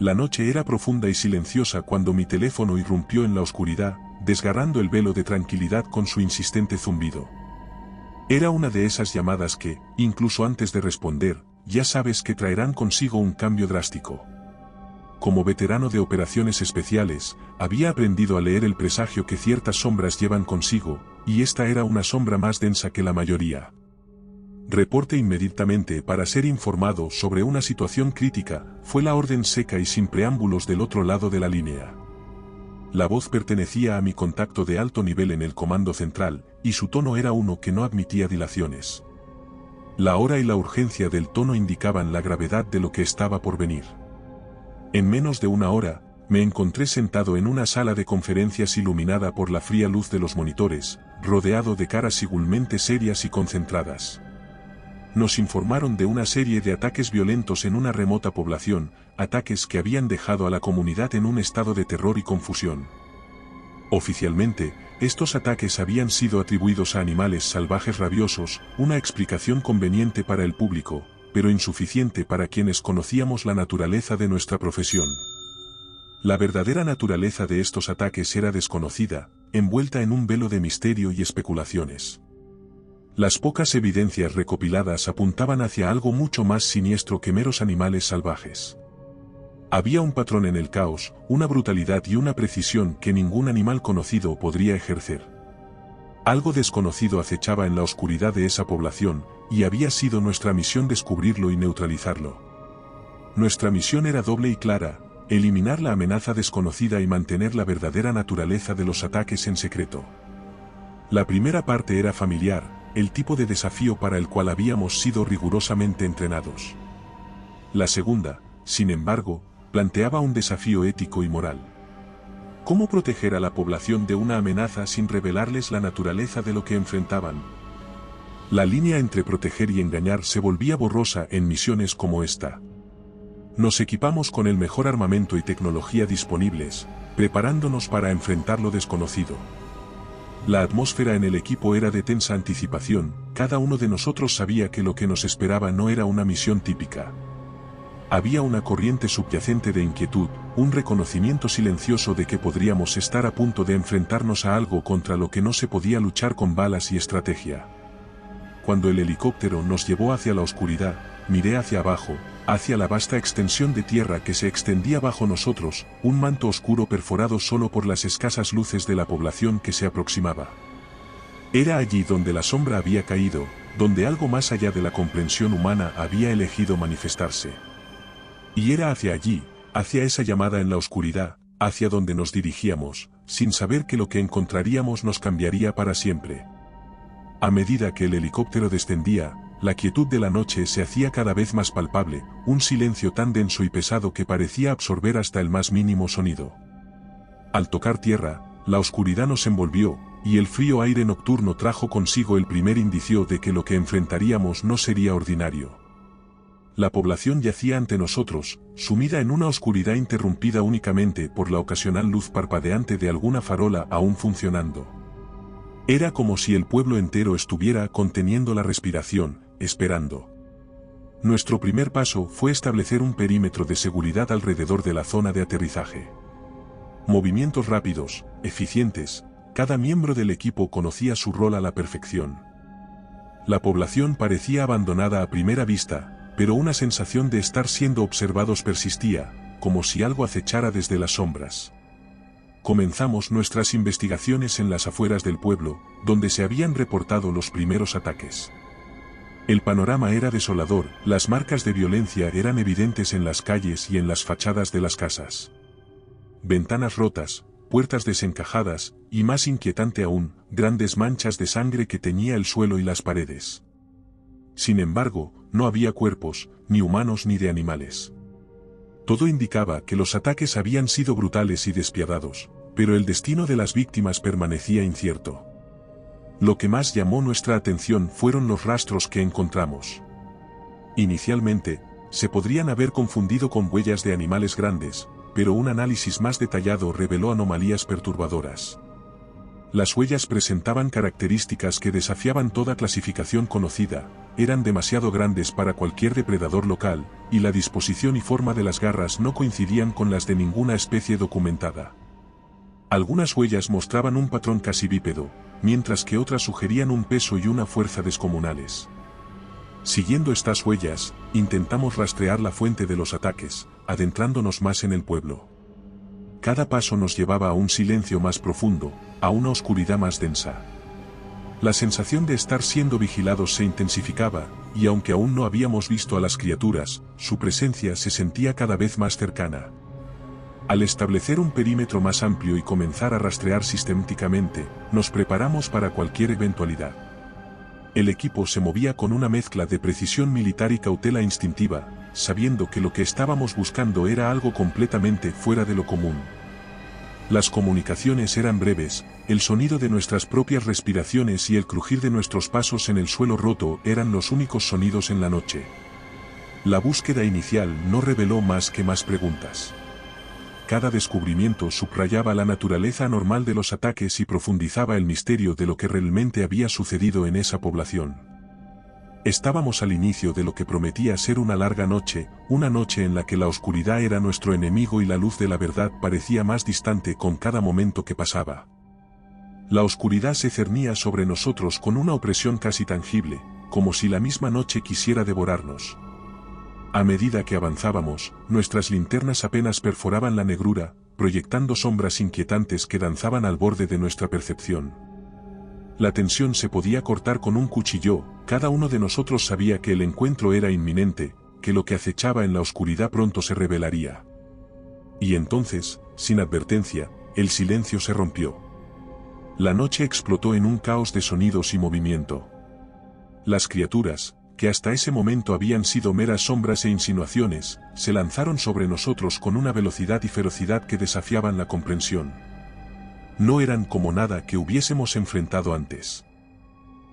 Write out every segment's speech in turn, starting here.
La noche era profunda y silenciosa cuando mi teléfono irrumpió en la oscuridad, desgarrando el velo de tranquilidad con su insistente zumbido. Era una de esas llamadas que, incluso antes de responder, ya sabes que traerán consigo un cambio drástico. Como veterano de operaciones especiales, había aprendido a leer el presagio que ciertas sombras llevan consigo, y esta era una sombra más densa que la mayoría. Reporte inmediatamente para ser informado sobre una situación crítica, fue la orden seca y sin preámbulos del otro lado de la línea. La voz pertenecía a mi contacto de alto nivel en el comando central, y su tono era uno que no admitía dilaciones. La hora y la urgencia del tono indicaban la gravedad de lo que estaba por venir. En menos de una hora, me encontré sentado en una sala de conferencias iluminada por la fría luz de los monitores, rodeado de caras igualmente serias y concentradas. Nos informaron de una serie de ataques violentos en una remota población, ataques que habían dejado a la comunidad en un estado de terror y confusión. Oficialmente, estos ataques habían sido atribuidos a animales salvajes rabiosos, una explicación conveniente para el público, pero insuficiente para quienes conocíamos la naturaleza de nuestra profesión. La verdadera naturaleza de estos ataques era desconocida, envuelta en un velo de misterio y especulaciones. Las pocas evidencias recopiladas apuntaban hacia algo mucho más siniestro que meros animales salvajes. Había un patrón en el caos, una brutalidad y una precisión que ningún animal conocido podría ejercer. Algo desconocido acechaba en la oscuridad de esa población, y había sido nuestra misión descubrirlo y neutralizarlo. Nuestra misión era doble y clara: eliminar la amenaza desconocida y mantener la verdadera naturaleza de los ataques en secreto. La primera parte era familiar, el tipo de desafío para el cual habíamos sido rigurosamente entrenados. La segunda, sin embargo, planteaba un desafío ético y moral. ¿Cómo proteger a la población de una amenaza sin revelarles la naturaleza de lo que enfrentaban? La línea entre proteger y engañar se volvía borrosa en misiones como esta. Nos equipamos con el mejor armamento y tecnología disponibles, preparándonos para enfrentar lo desconocido. La atmósfera en el equipo era de tensa anticipación, cada uno de nosotros sabía que lo que nos esperaba no era una misión típica. Había una corriente subyacente de inquietud, un reconocimiento silencioso de que podríamos estar a punto de enfrentarnos a algo contra lo que no se podía luchar con balas y estrategia. Cuando el helicóptero nos llevó hacia la oscuridad, miré hacia abajo, hacia la vasta extensión de tierra que se extendía bajo nosotros, un manto oscuro perforado solo por las escasas luces de la población que se aproximaba. Era allí donde la sombra había caído, donde algo más allá de la comprensión humana había elegido manifestarse. Y era hacia allí, hacia esa llamada en la oscuridad, hacia donde nos dirigíamos, sin saber que lo que encontraríamos nos cambiaría para siempre. A medida que el helicóptero descendía, la quietud de la noche se hacía cada vez más palpable, un silencio tan denso y pesado que parecía absorber hasta el más mínimo sonido. Al tocar tierra, la oscuridad nos envolvió, y el frío aire nocturno trajo consigo el primer indicio de que lo que enfrentaríamos no sería ordinario. La población yacía ante nosotros, sumida en una oscuridad interrumpida únicamente por la ocasional luz parpadeante de alguna farola aún funcionando. Era como si el pueblo entero estuviera conteniendo la respiración, esperando. Nuestro primer paso fue establecer un perímetro de seguridad alrededor de la zona de aterrizaje. Movimientos rápidos, eficientes, cada miembro del equipo conocía su rol a la perfección. La población parecía abandonada a primera vista, pero una sensación de estar siendo observados persistía, como si algo acechara desde las sombras. Comenzamos nuestras investigaciones en las afueras del pueblo, donde se habían reportado los primeros ataques. El panorama era desolador, las marcas de violencia eran evidentes en las calles y en las fachadas de las casas. Ventanas rotas, puertas desencajadas, y más inquietante aún, grandes manchas de sangre que teñía el suelo y las paredes. Sin embargo, no había cuerpos, ni humanos ni de animales. Todo indicaba que los ataques habían sido brutales y despiadados, pero el destino de las víctimas permanecía incierto. Lo que más llamó nuestra atención fueron los rastros que encontramos. Inicialmente, se podrían haber confundido con huellas de animales grandes, pero un análisis más detallado reveló anomalías perturbadoras. Las huellas presentaban características que desafiaban toda clasificación conocida, eran demasiado grandes para cualquier depredador local, y la disposición y forma de las garras no coincidían con las de ninguna especie documentada. Algunas huellas mostraban un patrón casi bípedo, mientras que otras sugerían un peso y una fuerza descomunales. Siguiendo estas huellas, intentamos rastrear la fuente de los ataques, adentrándonos más en el pueblo. Cada paso nos llevaba a un silencio más profundo, a una oscuridad más densa. La sensación de estar siendo vigilados se intensificaba, y aunque aún no habíamos visto a las criaturas, su presencia se sentía cada vez más cercana. Al establecer un perímetro más amplio y comenzar a rastrear sistemáticamente, nos preparamos para cualquier eventualidad. El equipo se movía con una mezcla de precisión militar y cautela instintiva, sabiendo que lo que estábamos buscando era algo completamente fuera de lo común. Las comunicaciones eran breves, el sonido de nuestras propias respiraciones y el crujir de nuestros pasos en el suelo roto eran los únicos sonidos en la noche. La búsqueda inicial no reveló más preguntas. Cada descubrimiento subrayaba la naturaleza anormal de los ataques y profundizaba el misterio de lo que realmente había sucedido en esa población. Estábamos al inicio de lo que prometía ser una larga noche, una noche en la que la oscuridad era nuestro enemigo y la luz de la verdad parecía más distante con cada momento que pasaba. La oscuridad se cernía sobre nosotros con una opresión casi tangible, como si la misma noche quisiera devorarnos. A medida que avanzábamos, nuestras linternas apenas perforaban la negrura, proyectando sombras inquietantes que danzaban al borde de nuestra percepción. La tensión se podía cortar con un cuchillo, cada uno de nosotros sabía que el encuentro era inminente, que lo que acechaba en la oscuridad pronto se revelaría. Y entonces, sin advertencia, el silencio se rompió. La noche explotó en un caos de sonidos y movimiento. Las criaturas, que hasta ese momento habían sido meras sombras e insinuaciones, se lanzaron sobre nosotros con una velocidad y ferocidad que desafiaban la comprensión. No eran como nada que hubiésemos enfrentado antes.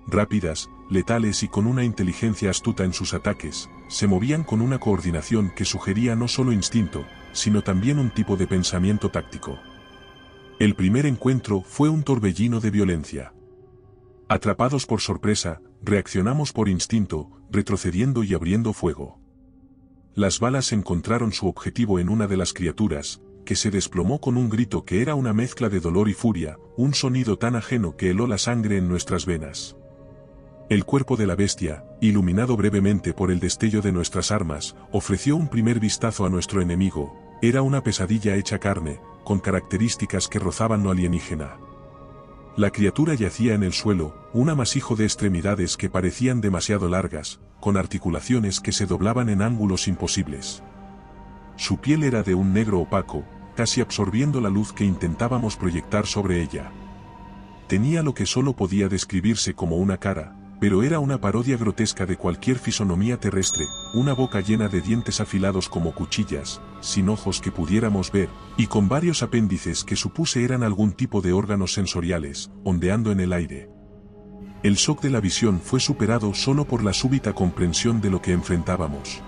Rápidas, letales y con una inteligencia astuta en sus ataques, se movían con una coordinación que sugería no solo instinto, sino también un tipo de pensamiento táctico. El primer encuentro fue un torbellino de violencia. Atrapados por sorpresa, reaccionamos por instinto, retrocediendo y abriendo fuego. Las balas encontraron su objetivo en una de las criaturas, que se desplomó con un grito que era una mezcla de dolor y furia, un sonido tan ajeno que heló la sangre en nuestras venas. El cuerpo de la bestia, iluminado brevemente por el destello de nuestras armas, ofreció un primer vistazo a nuestro enemigo. Era una pesadilla hecha carne, con características que rozaban lo alienígena. La criatura yacía en el suelo, un amasijo de extremidades que parecían demasiado largas, con articulaciones que se doblaban en ángulos imposibles. Su piel era de un negro opaco, casi absorbiendo la luz que intentábamos proyectar sobre ella. Tenía lo que solo podía describirse como una cara, pero era una parodia grotesca de cualquier fisonomía terrestre, una boca llena de dientes afilados como cuchillas, sin ojos que pudiéramos ver, y con varios apéndices que supuse eran algún tipo de órganos sensoriales, ondeando en el aire. El shock de la visión fue superado solo por la súbita comprensión de lo que enfrentábamos.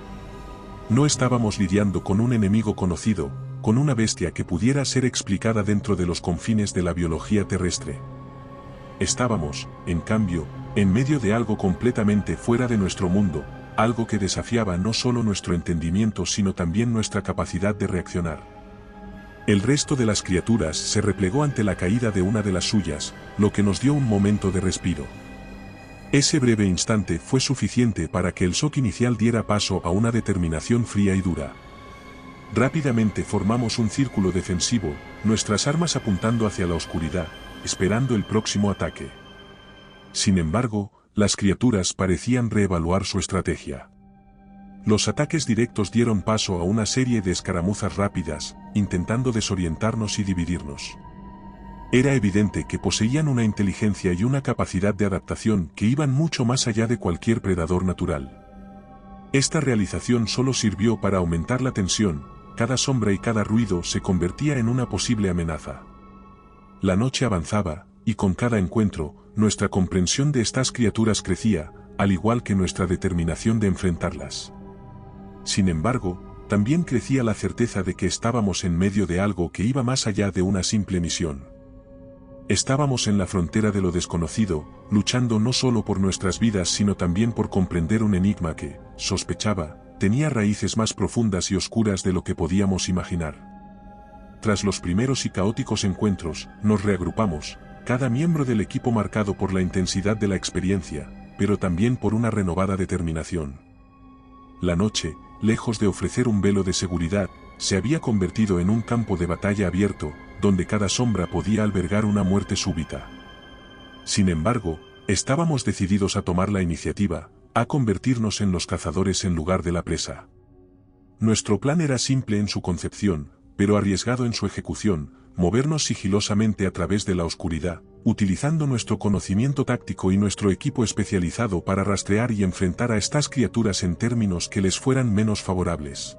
No estábamos lidiando con un enemigo conocido, con una bestia que pudiera ser explicada dentro de los confines de la biología terrestre. Estábamos, en cambio, en medio de algo completamente fuera de nuestro mundo, algo que desafiaba no solo nuestro entendimiento sino también nuestra capacidad de reaccionar. El resto de las criaturas se replegó ante la caída de una de las suyas, lo que nos dio un momento de respiro. Ese breve instante fue suficiente para que el shock inicial diera paso a una determinación fría y dura. Rápidamente formamos un círculo defensivo, nuestras armas apuntando hacia la oscuridad, esperando el próximo ataque. Sin embargo, las criaturas parecían reevaluar su estrategia. Los ataques directos dieron paso a una serie de escaramuzas rápidas, intentando desorientarnos y dividirnos. Era evidente que poseían una inteligencia y una capacidad de adaptación que iban mucho más allá de cualquier predador natural. Esta realización solo sirvió para aumentar la tensión, cada sombra y cada ruido se convertía en una posible amenaza. La noche avanzaba, y con cada encuentro, nuestra comprensión de estas criaturas crecía, al igual que nuestra determinación de enfrentarlas. Sin embargo, también crecía la certeza de que estábamos en medio de algo que iba más allá de una simple misión. Estábamos en la frontera de lo desconocido, luchando no solo por nuestras vidas sino también por comprender un enigma que, sospechaba, tenía raíces más profundas y oscuras de lo que podíamos imaginar. Tras los primeros y caóticos encuentros, nos reagrupamos, cada miembro del equipo marcado por la intensidad de la experiencia, pero también por una renovada determinación. La noche, lejos de ofrecer un velo de seguridad, se había convertido en un campo de batalla abierto, donde cada sombra podía albergar una muerte súbita. Sin embargo, estábamos decididos a tomar la iniciativa, a convertirnos en los cazadores en lugar de la presa. Nuestro plan era simple en su concepción, pero arriesgado en su ejecución: movernos sigilosamente a través de la oscuridad, utilizando nuestro conocimiento táctico y nuestro equipo especializado para rastrear y enfrentar a estas criaturas en términos que les fueran menos favorables.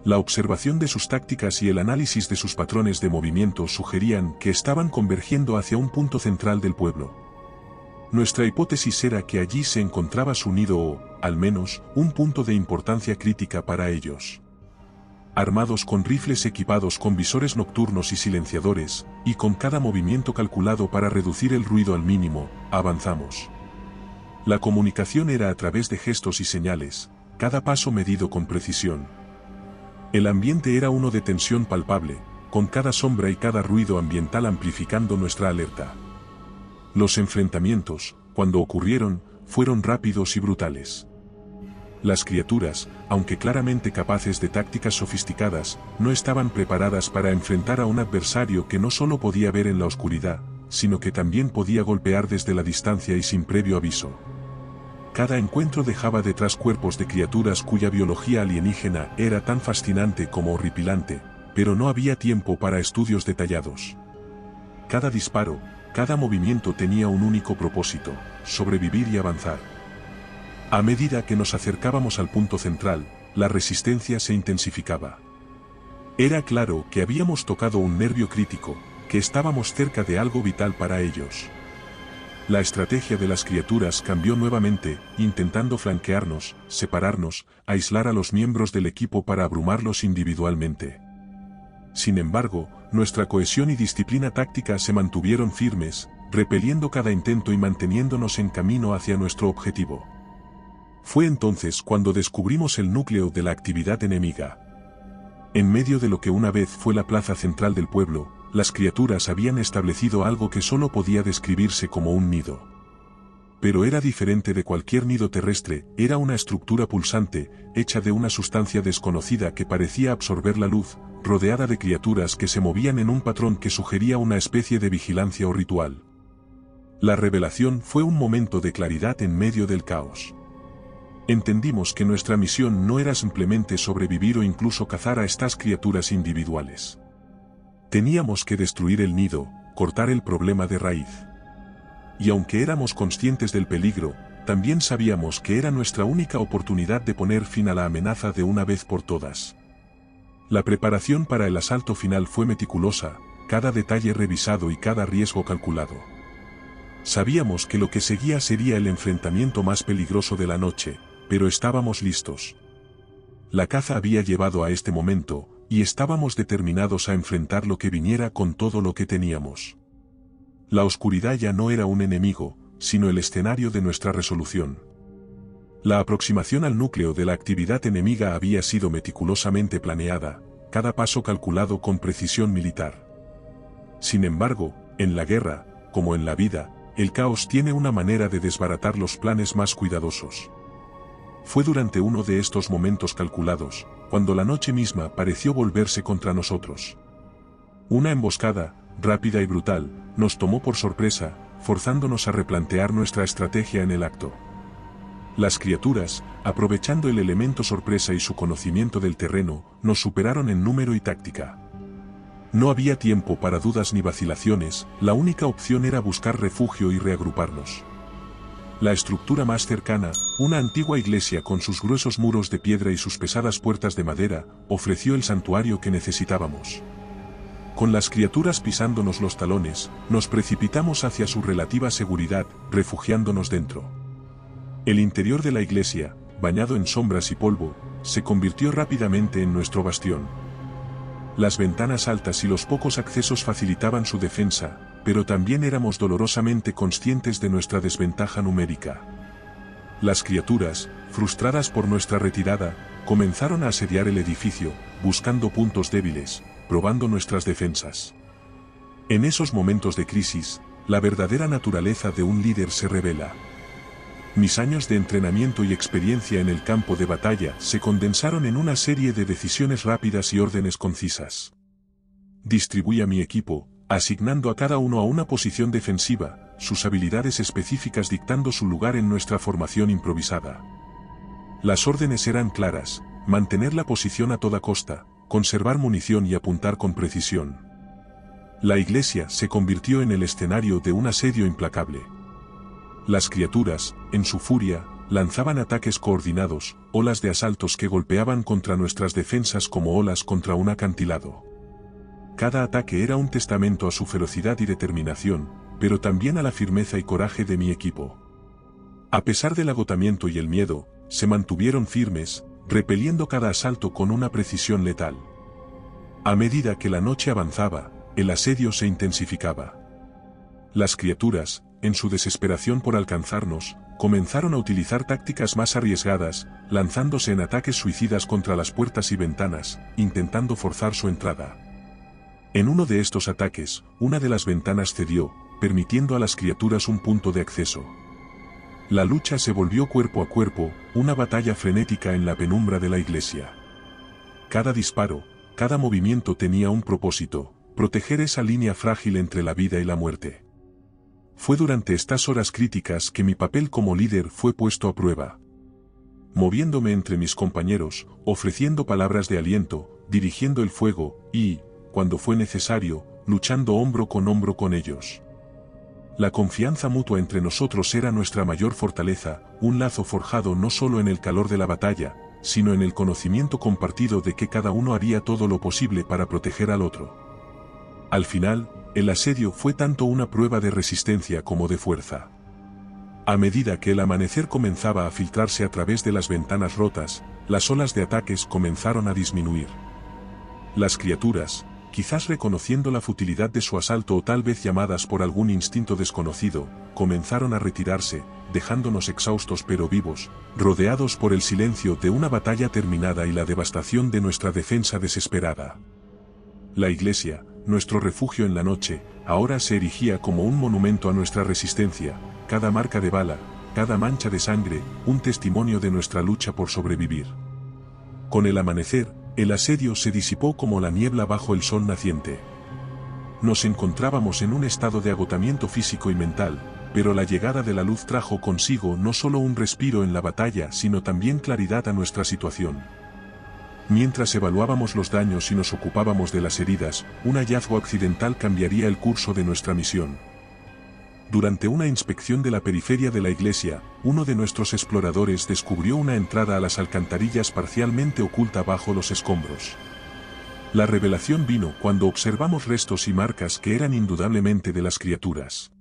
La observación de sus tácticas y el análisis de sus patrones de movimiento sugerían que estaban convergiendo hacia un punto central del pueblo. Nuestra hipótesis era que allí se encontraba su nido o, al menos, un punto de importancia crítica para ellos. Armados con rifles equipados con visores nocturnos y silenciadores, y con cada movimiento calculado para reducir el ruido al mínimo, avanzamos. La comunicación era a través de gestos y señales, cada paso medido con precisión. El ambiente era uno de tensión palpable, con cada sombra y cada ruido ambiental amplificando nuestra alerta. Los enfrentamientos, cuando ocurrieron, fueron rápidos y brutales. Las criaturas, aunque claramente capaces de tácticas sofisticadas, no estaban preparadas para enfrentar a un adversario que no solo podía ver en la oscuridad, sino que también podía golpear desde la distancia y sin previo aviso. Cada encuentro dejaba detrás cuerpos de criaturas cuya biología alienígena era tan fascinante como horripilante, pero no había tiempo para estudios detallados. Cada disparo, cada movimiento tenía un único propósito: sobrevivir y avanzar. A medida que nos acercábamos al punto central, la resistencia se intensificaba. Era claro que habíamos tocado un nervio crítico, que estábamos cerca de algo vital para ellos. La estrategia de las criaturas cambió nuevamente, intentando flanquearnos, separarnos, aislar a los miembros del equipo para abrumarlos individualmente. Sin embargo, nuestra cohesión y disciplina táctica se mantuvieron firmes, repeliendo cada intento y manteniéndonos en camino hacia nuestro objetivo. Fue entonces cuando descubrimos el núcleo de la actividad enemiga. En medio de lo que una vez fue la plaza central del pueblo, las criaturas habían establecido algo que solo podía describirse como un nido. Pero era diferente de cualquier nido terrestre, era una estructura pulsante, hecha de una sustancia desconocida que parecía absorber la luz, rodeada de criaturas que se movían en un patrón que sugería una especie de vigilancia o ritual. La revelación fue un momento de claridad en medio del caos. Entendimos que nuestra misión no era simplemente sobrevivir o incluso cazar a estas criaturas individuales. Teníamos que destruir el nido, cortar el problema de raíz. Y aunque éramos conscientes del peligro, también sabíamos que era nuestra única oportunidad de poner fin a la amenaza de una vez por todas. La preparación para el asalto final fue meticulosa, cada detalle revisado y cada riesgo calculado. Sabíamos que lo que seguía sería el enfrentamiento más peligroso de la noche, pero estábamos listos. La caza había llevado a este momento, y estábamos determinados a enfrentar lo que viniera con todo lo que teníamos. La oscuridad ya no era un enemigo, sino el escenario de nuestra resolución. La aproximación al núcleo de la actividad enemiga había sido meticulosamente planeada, cada paso calculado con precisión militar. Sin embargo, en la guerra, como en la vida, el caos tiene una manera de desbaratar los planes más cuidadosos. Fue durante uno de estos momentos calculados, cuando la noche misma pareció volverse contra nosotros. Una emboscada, rápida y brutal, nos tomó por sorpresa, forzándonos a replantear nuestra estrategia en el acto. Las criaturas, aprovechando el elemento sorpresa y su conocimiento del terreno, nos superaron en número y táctica. No había tiempo para dudas ni vacilaciones, la única opción era buscar refugio y reagruparnos. La estructura más cercana, una antigua iglesia con sus gruesos muros de piedra y sus pesadas puertas de madera, ofreció el santuario que necesitábamos. Con las criaturas pisándonos los talones, nos precipitamos hacia su relativa seguridad, refugiándonos dentro. El interior de la iglesia, bañado en sombras y polvo, se convirtió rápidamente en nuestro bastión. Las ventanas altas y los pocos accesos facilitaban su defensa, pero también éramos dolorosamente conscientes de nuestra desventaja numérica. Las criaturas, frustradas por nuestra retirada, comenzaron a asediar el edificio, buscando puntos débiles, probando nuestras defensas. En esos momentos de crisis, la verdadera naturaleza de un líder se revela. Mis años de entrenamiento y experiencia en el campo de batalla se condensaron en una serie de decisiones rápidas y órdenes concisas. Distribuí a mi equipo, asignando a cada uno a una posición defensiva, sus habilidades específicas dictando su lugar en nuestra formación improvisada. Las órdenes eran claras: mantener la posición a toda costa, conservar munición y apuntar con precisión. La iglesia se convirtió en el escenario de un asedio implacable. Las criaturas, en su furia, lanzaban ataques coordinados, olas de asaltos que golpeaban contra nuestras defensas como olas contra un acantilado. Cada ataque era un testamento a su ferocidad y determinación, pero también a la firmeza y coraje de mi equipo. A pesar del agotamiento y el miedo, se mantuvieron firmes, repeliendo cada asalto con una precisión letal. A medida que la noche avanzaba, el asedio se intensificaba. Las criaturas, en su desesperación por alcanzarnos, comenzaron a utilizar tácticas más arriesgadas, lanzándose en ataques suicidas contra las puertas y ventanas, intentando forzar su entrada. En uno de estos ataques, una de las ventanas cedió, permitiendo a las criaturas un punto de acceso. La lucha se volvió cuerpo a cuerpo, una batalla frenética en la penumbra de la iglesia. Cada disparo, cada movimiento tenía un propósito: proteger esa línea frágil entre la vida y la muerte. Fue durante estas horas críticas que mi papel como líder fue puesto a prueba. Moviéndome entre mis compañeros, ofreciendo palabras de aliento, dirigiendo el fuego, y, cuando fue necesario, luchando hombro con ellos. La confianza mutua entre nosotros era nuestra mayor fortaleza, un lazo forjado no solo en el calor de la batalla, sino en el conocimiento compartido de que cada uno haría todo lo posible para proteger al otro. Al final, el asedio fue tanto una prueba de resistencia como de fuerza. A medida que el amanecer comenzaba a filtrarse a través de las ventanas rotas, las olas de ataques comenzaron a disminuir. Las criaturas, quizás reconociendo la futilidad de su asalto o tal vez llamadas por algún instinto desconocido, comenzaron a retirarse, dejándonos exhaustos pero vivos, rodeados por el silencio de una batalla terminada y la devastación de nuestra defensa desesperada. La iglesia, nuestro refugio en la noche, ahora se erigía como un monumento a nuestra resistencia, cada marca de bala, cada mancha de sangre, un testimonio de nuestra lucha por sobrevivir. Con el amanecer, el asedio se disipó como la niebla bajo el sol naciente. Nos encontrábamos en un estado de agotamiento físico y mental, pero la llegada de la luz trajo consigo no solo un respiro en la batalla sino también claridad a nuestra situación. Mientras evaluábamos los daños y nos ocupábamos de las heridas, un hallazgo accidental cambiaría el curso de nuestra misión. Durante una inspección de la periferia de la iglesia, uno de nuestros exploradores descubrió una entrada a las alcantarillas parcialmente oculta bajo los escombros. La revelación vino cuando observamos restos y marcas que eran indudablemente de las criaturas.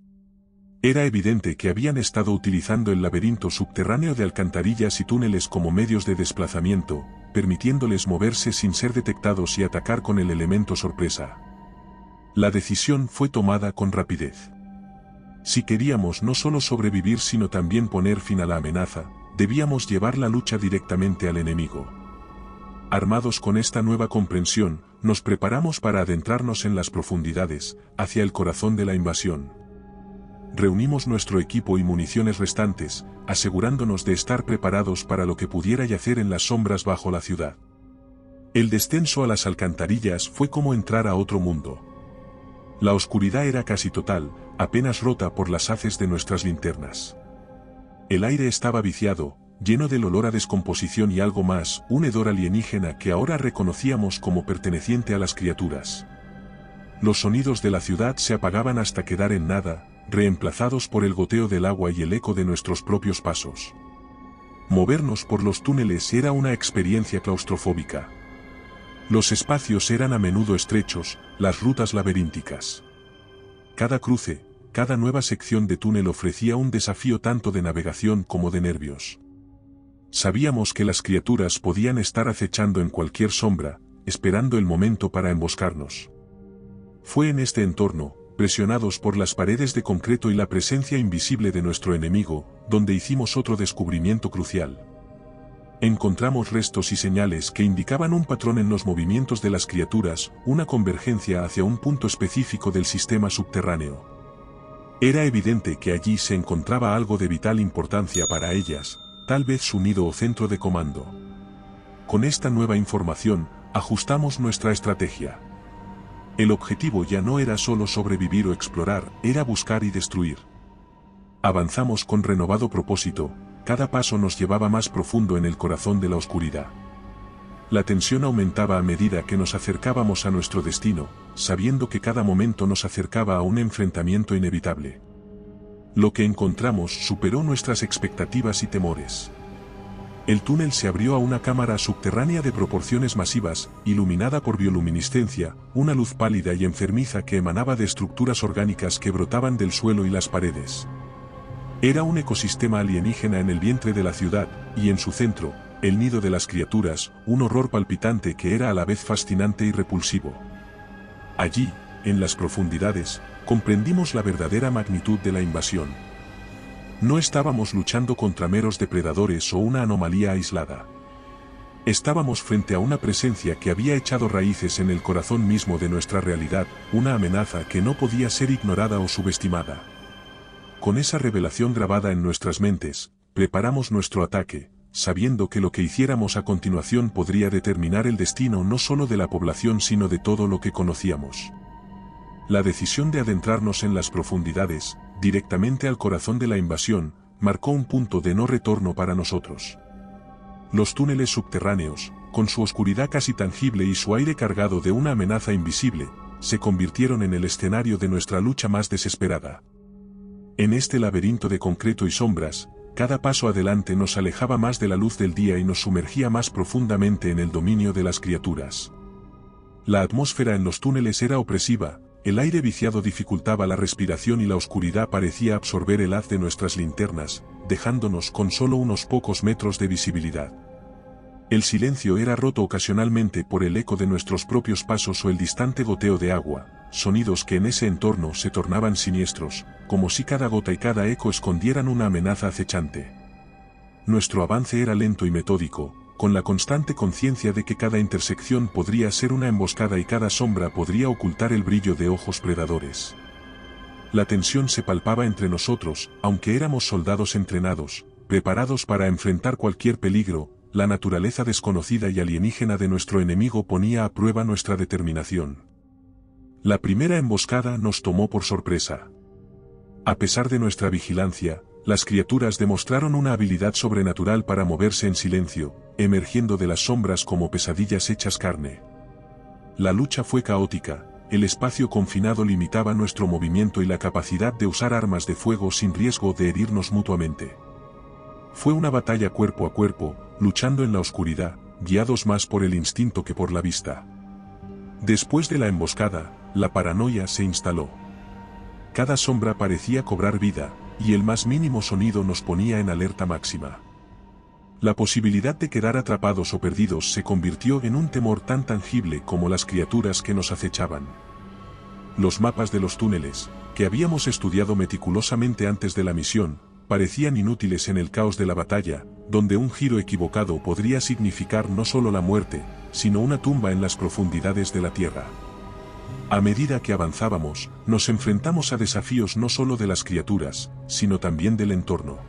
Era evidente que habían estado utilizando el laberinto subterráneo de alcantarillas y túneles como medios de desplazamiento, permitiéndoles moverse sin ser detectados y atacar con el elemento sorpresa. La decisión fue tomada con rapidez. Si queríamos no solo sobrevivir sino también poner fin a la amenaza, debíamos llevar la lucha directamente al enemigo. Armados con esta nueva comprensión, nos preparamos para adentrarnos en las profundidades, hacia el corazón de la invasión. Reunimos nuestro equipo y municiones restantes, asegurándonos de estar preparados para lo que pudiera yacer en las sombras bajo la ciudad. El descenso a las alcantarillas fue como entrar a otro mundo. La oscuridad era casi total, apenas rota por las haces de nuestras linternas. El aire estaba viciado, lleno del olor a descomposición y algo más, un hedor alienígena que ahora reconocíamos como perteneciente a las criaturas. Los sonidos de la ciudad se apagaban hasta quedar en nada, reemplazados por el goteo del agua y el eco de nuestros propios pasos. Movernos por los túneles era una experiencia claustrofóbica. Los espacios eran a menudo estrechos, las rutas laberínticas. Cada cruce, cada nueva sección de túnel ofrecía un desafío tanto de navegación como de nervios. Sabíamos que las criaturas podían estar acechando en cualquier sombra, esperando el momento para emboscarnos. Fue en este entorno, presionados por las paredes de concreto y la presencia invisible de nuestro enemigo, donde hicimos otro descubrimiento crucial. Encontramos restos y señales que indicaban un patrón en los movimientos de las criaturas, una convergencia hacia un punto específico del sistema subterráneo. Era evidente que allí se encontraba algo de vital importancia para ellas, tal vez su nido o centro de comando. Con esta nueva información, ajustamos nuestra estrategia. El objetivo ya no era solo sobrevivir o explorar, era buscar y destruir. Avanzamos con renovado propósito, cada paso nos llevaba más profundo en el corazón de la oscuridad. La tensión aumentaba a medida que nos acercábamos a nuestro destino, sabiendo que cada momento nos acercaba a un enfrentamiento inevitable. Lo que encontramos superó nuestras expectativas y temores. El túnel se abrió a una cámara subterránea de proporciones masivas, iluminada por bioluminiscencia, una luz pálida y enfermiza que emanaba de estructuras orgánicas que brotaban del suelo y las paredes. Era un ecosistema alienígena en el vientre de la ciudad, y en su centro, el nido de las criaturas, un horror palpitante que era a la vez fascinante y repulsivo. Allí, en las profundidades, comprendimos la verdadera magnitud de la invasión. No estábamos luchando contra meros depredadores o una anomalía aislada. Estábamos frente a una presencia que había echado raíces en el corazón mismo de nuestra realidad, una amenaza que no podía ser ignorada o subestimada. Con esa revelación grabada en nuestras mentes, preparamos nuestro ataque, sabiendo que lo que hiciéramos a continuación podría determinar el destino no solo de la población sino de todo lo que conocíamos. La decisión de adentrarnos en las profundidades, directamente al corazón de la invasión, marcó un punto de no retorno para nosotros. Los túneles subterráneos, con su oscuridad casi tangible y su aire cargado de una amenaza invisible, se convirtieron en el escenario de nuestra lucha más desesperada. En este laberinto de concreto y sombras, cada paso adelante nos alejaba más de la luz del día y nos sumergía más profundamente en el dominio de las criaturas. La atmósfera en los túneles era opresiva, el aire viciado dificultaba la respiración y la oscuridad parecía absorber el haz de nuestras linternas, dejándonos con solo unos pocos metros de visibilidad. El silencio era roto ocasionalmente por el eco de nuestros propios pasos o el distante goteo de agua, sonidos que en ese entorno se tornaban siniestros, como si cada gota y cada eco escondieran una amenaza acechante. Nuestro avance era lento y metódico, con la constante conciencia de que cada intersección podría ser una emboscada y cada sombra podría ocultar el brillo de ojos predadores. La tensión se palpaba entre nosotros, aunque éramos soldados entrenados, preparados para enfrentar cualquier peligro. La naturaleza desconocida y alienígena de nuestro enemigo ponía a prueba nuestra determinación. La primera emboscada nos tomó por sorpresa. A pesar de nuestra vigilancia, las criaturas demostraron una habilidad sobrenatural para moverse en silencio, emergiendo de las sombras como pesadillas hechas carne. La lucha fue caótica, el espacio confinado limitaba nuestro movimiento y la capacidad de usar armas de fuego sin riesgo de herirnos mutuamente. Fue una batalla cuerpo a cuerpo, luchando en la oscuridad, guiados más por el instinto que por la vista. Después de la emboscada, la paranoia se instaló. Cada sombra parecía cobrar vida, y el más mínimo sonido nos ponía en alerta máxima. La posibilidad de quedar atrapados o perdidos se convirtió en un temor tan tangible como las criaturas que nos acechaban. Los mapas de los túneles, que habíamos estudiado meticulosamente antes de la misión, parecían inútiles en el caos de la batalla, donde un giro equivocado podría significar no solo la muerte, sino una tumba en las profundidades de la tierra. A medida que avanzábamos, nos enfrentamos a desafíos no solo de las criaturas, sino también del entorno.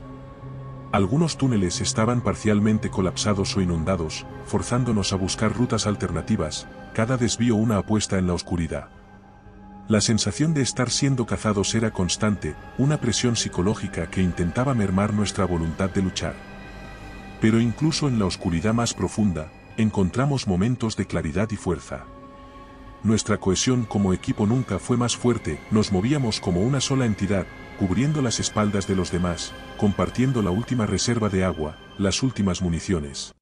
Algunos túneles estaban parcialmente colapsados o inundados, forzándonos a buscar rutas alternativas, cada desvío una apuesta en la oscuridad. La sensación de estar siendo cazados era constante, una presión psicológica que intentaba mermar nuestra voluntad de luchar. Pero incluso en la oscuridad más profunda, encontramos momentos de claridad y fuerza. Nuestra cohesión como equipo nunca fue más fuerte, nos movíamos como una sola entidad, cubriendo las espaldas de los demás, compartiendo la última reserva de agua, las últimas municiones.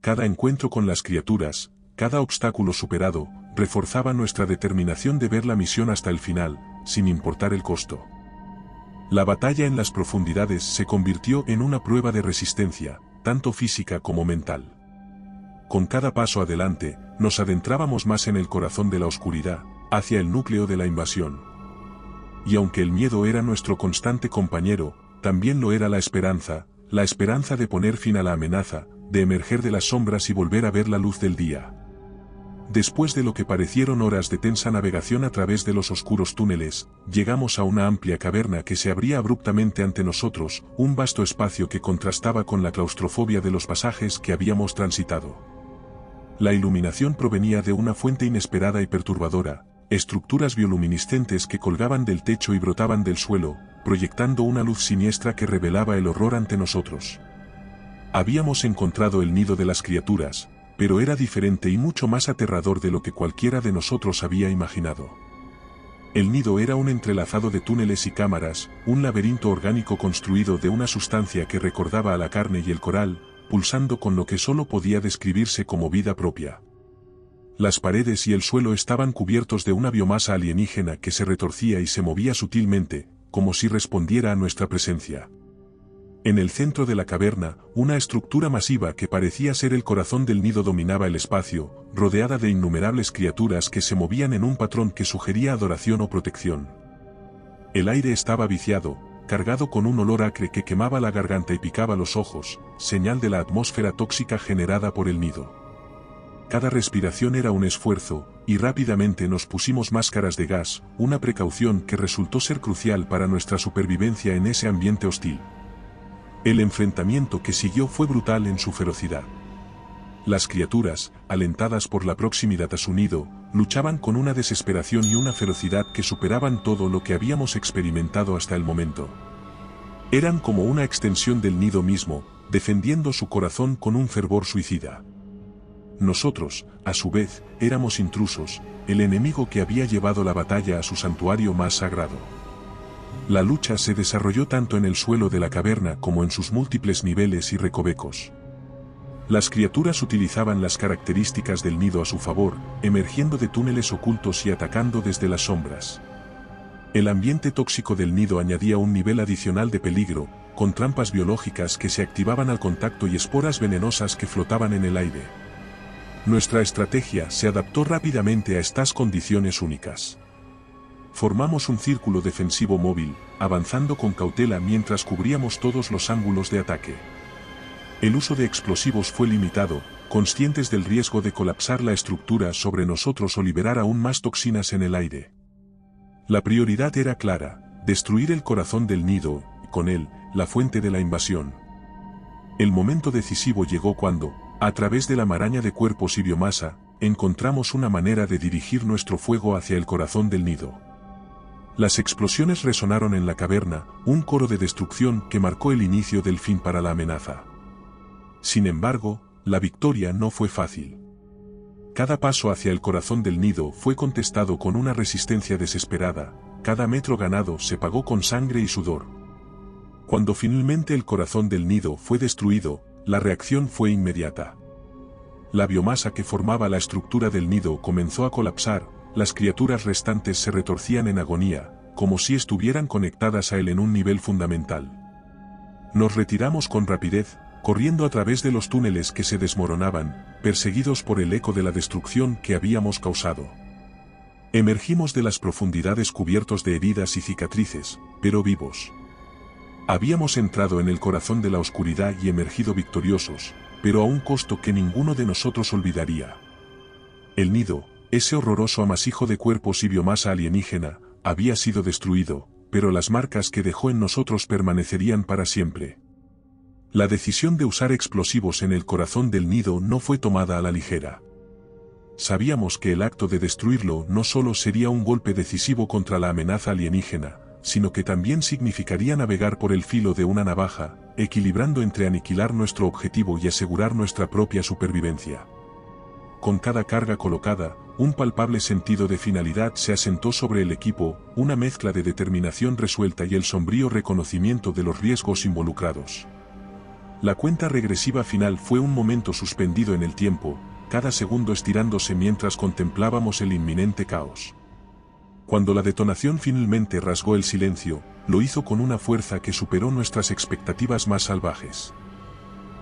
Cada encuentro con las criaturas, cada obstáculo superado, reforzaba nuestra determinación de ver la misión hasta el final, sin importar el costo. La batalla en las profundidades se convirtió en una prueba de resistencia, tanto física como mental. Con cada paso adelante, nos adentrábamos más en el corazón de la oscuridad, hacia el núcleo de la invasión. y aunque el miedo era nuestro constante compañero, también lo era la esperanza de poner fin a la amenaza, de emerger de las sombras y volver a ver la luz del día. Después de lo que parecieron horas de tensa navegación a través de los oscuros túneles, llegamos a una amplia caverna que se abría abruptamente ante nosotros, un vasto espacio que contrastaba con la claustrofobia de los pasajes que habíamos transitado. La iluminación provenía de una fuente inesperada y perturbadora, estructuras bioluminiscentes que colgaban del techo y brotaban del suelo, proyectando una luz siniestra que revelaba el horror ante nosotros. Habíamos encontrado el nido de las criaturas, pero era diferente y mucho más aterrador de lo que cualquiera de nosotros había imaginado. El nido era un entrelazado de túneles y cámaras, un laberinto orgánico construido de una sustancia que recordaba a la carne y el coral, pulsando con lo que solo podía describirse como vida propia. Las paredes y el suelo estaban cubiertos de una biomasa alienígena que se retorcía y se movía sutilmente, como si respondiera a nuestra presencia. En el centro de la caverna, una estructura masiva que parecía ser el corazón del nido dominaba el espacio, rodeada de innumerables criaturas que se movían en un patrón que sugería adoración o protección. El aire estaba viciado, cargado con un olor acre que quemaba la garganta y picaba los ojos, señal de la atmósfera tóxica generada por el nido. Cada respiración era un esfuerzo, y rápidamente nos pusimos máscaras de gas, una precaución que resultó ser crucial para nuestra supervivencia en ese ambiente hostil. El enfrentamiento que siguió fue brutal en su ferocidad. Las criaturas, alentadas por la proximidad a su nido, luchaban con una desesperación y una ferocidad que superaban todo lo que habíamos experimentado hasta el momento. Eran como una extensión del nido mismo, defendiendo su corazón con un fervor suicida. Nosotros, a su vez, éramos intrusos, el enemigo que había llevado la batalla a su santuario más sagrado. La lucha se desarrolló tanto en el suelo de la caverna como en sus múltiples niveles y recovecos. Las criaturas utilizaban las características del nido a su favor, emergiendo de túneles ocultos y atacando desde las sombras. El ambiente tóxico del nido añadía un nivel adicional de peligro, con trampas biológicas que se activaban al contacto y esporas venenosas que flotaban en el aire. Nuestra estrategia se adaptó rápidamente a estas condiciones únicas. Formamos un círculo defensivo móvil, avanzando con cautela mientras cubríamos todos los ángulos de ataque. El uso de explosivos fue limitado, conscientes del riesgo de colapsar la estructura sobre nosotros o liberar aún más toxinas en el aire. La prioridad era clara: destruir el corazón del nido, y con él, la fuente de la invasión. El momento decisivo llegó cuando, a través de la maraña de cuerpos y biomasa, encontramos una manera de dirigir nuestro fuego hacia el corazón del nido. Las explosiones resonaron en la caverna, un coro de destrucción que marcó el inicio del fin para la amenaza. Sin embargo, la victoria no fue fácil. Cada paso hacia el corazón del nido fue contestado con una resistencia desesperada, cada metro ganado se pagó con sangre y sudor. Cuando finalmente el corazón del nido fue destruido, la reacción fue inmediata. La biomasa que formaba la estructura del nido comenzó a colapsar. Las criaturas restantes se retorcían en agonía, como si estuvieran conectadas a él en un nivel fundamental. Nos retiramos con rapidez, corriendo a través de los túneles que se desmoronaban, perseguidos por el eco de la destrucción que habíamos causado. Emergimos de las profundidades cubiertos de heridas y cicatrices, pero vivos. Habíamos entrado en el corazón de la oscuridad y emergido victoriosos, pero a un costo que ninguno de nosotros olvidaría. El nido, ese horroroso amasijo de cuerpos y biomasa alienígena, había sido destruido, pero las marcas que dejó en nosotros permanecerían para siempre. La decisión de usar explosivos en el corazón del nido no fue tomada a la ligera. Sabíamos que el acto de destruirlo no solo sería un golpe decisivo contra la amenaza alienígena, sino que también significaría navegar por el filo de una navaja, equilibrando entre aniquilar nuestro objetivo y asegurar nuestra propia supervivencia. Con cada carga colocada, un palpable sentido de finalidad se asentó sobre el equipo, una mezcla de determinación resuelta y el sombrío reconocimiento de los riesgos involucrados. La cuenta regresiva final fue un momento suspendido en el tiempo, cada segundo estirándose mientras contemplábamos el inminente caos. Cuando la detonación finalmente rasgó el silencio, lo hizo con una fuerza que superó nuestras expectativas más salvajes.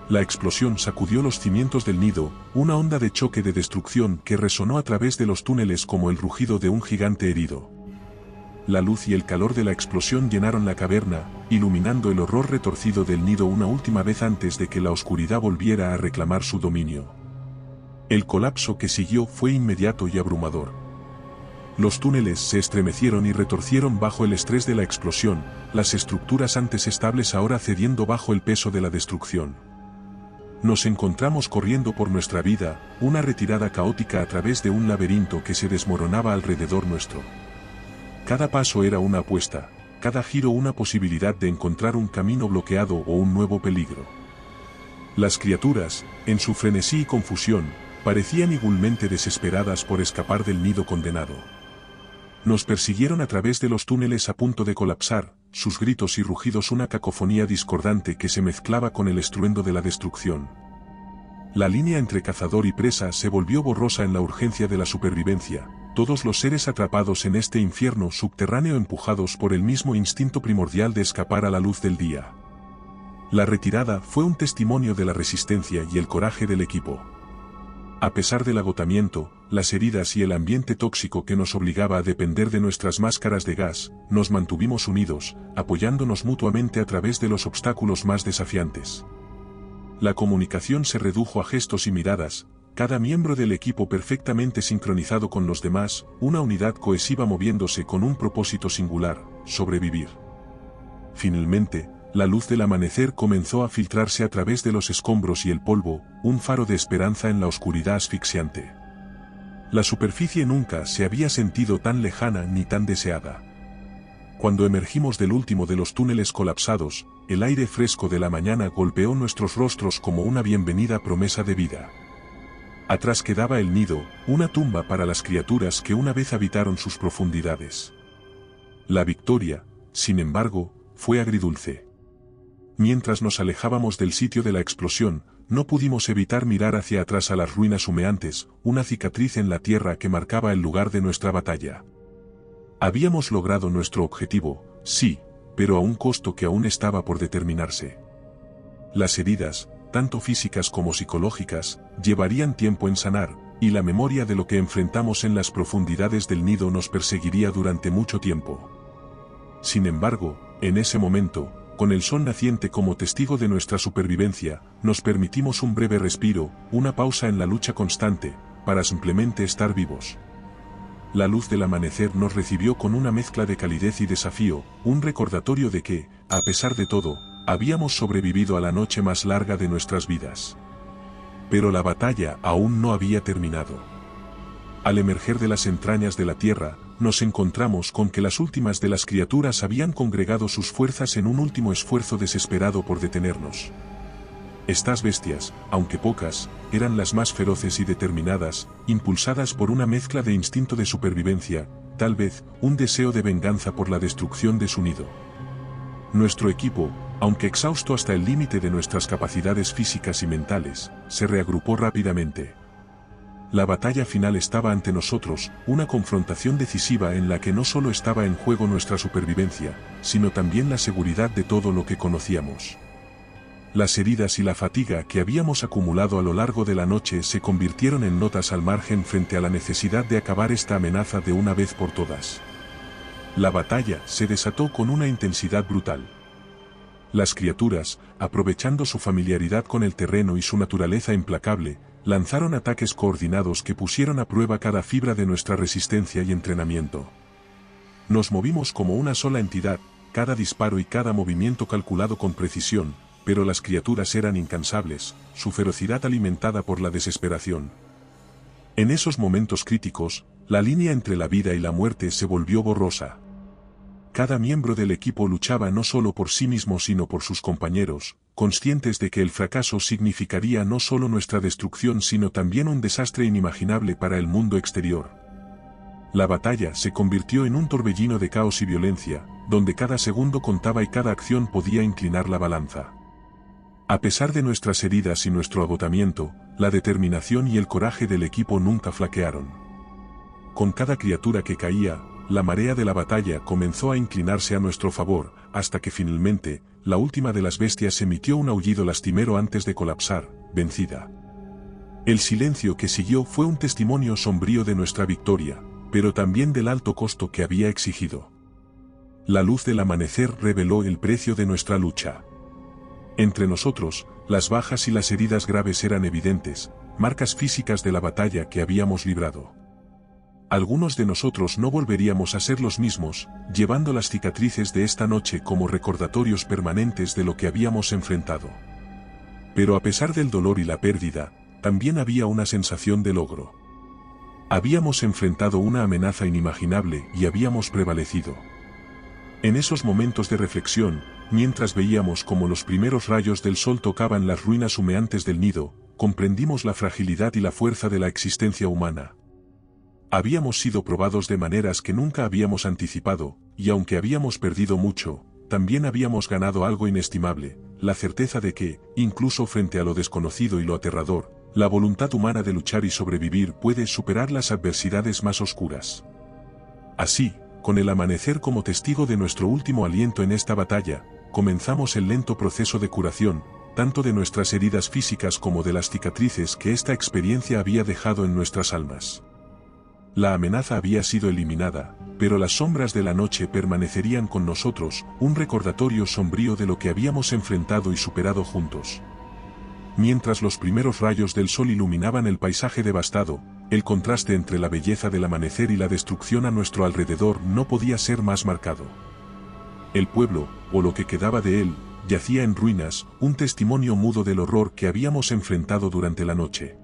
La explosión sacudió los cimientos del nido, una onda de choque de destrucción que resonó a través de los túneles como el rugido de un gigante herido. la luz y el calor de la explosión llenaron la caverna, iluminando el horror retorcido del nido una última vez antes de que la oscuridad volviera a reclamar su dominio. El colapso que siguió fue inmediato y abrumador. Los túneles se estremecieron y retorcieron bajo el estrés de la explosión, las estructuras antes estables ahora cediendo bajo el peso de la destrucción. Nos encontramos corriendo por nuestra vida, una retirada caótica a través de un laberinto que se desmoronaba alrededor nuestro. Cada paso era una apuesta, cada giro una posibilidad de encontrar un camino bloqueado o un nuevo peligro. Las criaturas, en su frenesí y confusión, parecían igualmente desesperadas por escapar del nido condenado. Nos persiguieron a través de los túneles a punto de colapsar, sus gritos y rugidos una cacofonía discordante que se mezclaba con el estruendo de la destrucción. La línea entre cazador y presa se volvió borrosa en la urgencia de la supervivencia, todos los seres atrapados en este infierno subterráneo empujados por el mismo instinto primordial de escapar a la luz del día. La retirada fue un testimonio de la resistencia y el coraje del equipo. A pesar del agotamiento, las heridas y el ambiente tóxico que nos obligaba a depender de nuestras máscaras de gas, nos mantuvimos unidos, apoyándonos mutuamente a través de los obstáculos más desafiantes. La comunicación se redujo a gestos y miradas, cada miembro del equipo perfectamente sincronizado con los demás, una unidad cohesiva moviéndose con un propósito singular: sobrevivir. Finalmente, la luz del amanecer comenzó a filtrarse a través de los escombros y el polvo, un faro de esperanza en la oscuridad asfixiante. La superficie nunca se había sentido tan lejana ni tan deseada. Cuando emergimos del último de los túneles colapsados, el aire fresco de la mañana golpeó nuestros rostros como una bienvenida promesa de vida. Atrás quedaba el nido, una tumba para las criaturas que una vez habitaron sus profundidades. La victoria, sin embargo, fue agridulce. Mientras nos alejábamos del sitio de la explosión, no pudimos evitar mirar hacia atrás a las ruinas humeantes, una cicatriz en la tierra que marcaba el lugar de nuestra batalla. Habíamos logrado nuestro objetivo, sí, pero a un costo que aún estaba por determinarse. Las heridas, tanto físicas como psicológicas, llevarían tiempo en sanar, y la memoria de lo que enfrentamos en las profundidades del nido nos perseguiría durante mucho tiempo. Sin embargo, en ese momento, con el sol naciente como testigo de nuestra supervivencia, nos permitimos un breve respiro, una pausa en la lucha constante, para simplemente estar vivos. La luz del amanecer nos recibió con una mezcla de calidez y desafío, un recordatorio de que, a pesar de todo, habíamos sobrevivido a la noche más larga de nuestras vidas. Pero la batalla aún no había terminado. Al emerger de las entrañas de la tierra, nos encontramos con que las últimas de las criaturas habían congregado sus fuerzas en un último esfuerzo desesperado por detenernos. Estas bestias, aunque pocas, eran las más feroces y determinadas, impulsadas por una mezcla de instinto de supervivencia, tal vez, un deseo de venganza por la destrucción de su nido. Nuestro equipo, aunque exhausto hasta el límite de nuestras capacidades físicas y mentales, se reagrupó rápidamente. La batalla final estaba ante nosotros, una confrontación decisiva en la que no solo estaba en juego nuestra supervivencia, sino también la seguridad de todo lo que conocíamos. Las heridas y la fatiga que habíamos acumulado a lo largo de la noche se convirtieron en notas al margen frente a la necesidad de acabar esta amenaza de una vez por todas. La batalla se desató con una intensidad brutal. Las criaturas, aprovechando su familiaridad con el terreno y su naturaleza implacable, lanzaron ataques coordinados que pusieron a prueba cada fibra de nuestra resistencia y entrenamiento. Nos movimos como una sola entidad, cada disparo y cada movimiento calculado con precisión, pero las criaturas eran incansables, su ferocidad alimentada por la desesperación. En esos momentos críticos, la línea entre la vida y la muerte se volvió borrosa. Cada miembro del equipo luchaba no solo por sí mismo sino por sus compañeros, conscientes de que el fracaso significaría no solo nuestra destrucción sino también un desastre inimaginable para el mundo exterior. La batalla se convirtió en un torbellino de caos y violencia, donde cada segundo contaba y cada acción podía inclinar la balanza. A pesar de nuestras heridas y nuestro agotamiento, la determinación y el coraje del equipo nunca flaquearon. Con cada criatura que caía, la marea de la batalla comenzó a inclinarse a nuestro favor, hasta que finalmente, la última de las bestias emitió un aullido lastimero antes de colapsar, vencida. El silencio que siguió fue un testimonio sombrío de nuestra victoria, pero también del alto costo que había exigido. La luz del amanecer reveló el precio de nuestra lucha. Entre nosotros, las bajas y las heridas graves eran evidentes, marcas físicas de la batalla que habíamos librado. Algunos de nosotros no volveríamos a ser los mismos, llevando las cicatrices de esta noche como recordatorios permanentes de lo que habíamos enfrentado. Pero a pesar del dolor y la pérdida, también había una sensación de logro. Habíamos enfrentado una amenaza inimaginable y habíamos prevalecido. En esos momentos de reflexión, mientras veíamos cómo los primeros rayos del sol tocaban las ruinas humeantes del nido, comprendimos la fragilidad y la fuerza de la existencia humana. Habíamos sido probados de maneras que nunca habíamos anticipado, y aunque habíamos perdido mucho, también habíamos ganado algo inestimable, la certeza de que, incluso frente a lo desconocido y lo aterrador, la voluntad humana de luchar y sobrevivir puede superar las adversidades más oscuras. Así, con el amanecer como testigo de nuestro último aliento en esta batalla, comenzamos el lento proceso de curación, tanto de nuestras heridas físicas como de las cicatrices que esta experiencia había dejado en nuestras almas. La amenaza había sido eliminada, pero las sombras de la noche permanecerían con nosotros, un recordatorio sombrío de lo que habíamos enfrentado y superado juntos. Mientras los primeros rayos del sol iluminaban el paisaje devastado, el contraste entre la belleza del amanecer y la destrucción a nuestro alrededor no podía ser más marcado. El pueblo, o lo que quedaba de él, yacía en ruinas, un testimonio mudo del horror que habíamos enfrentado durante la noche.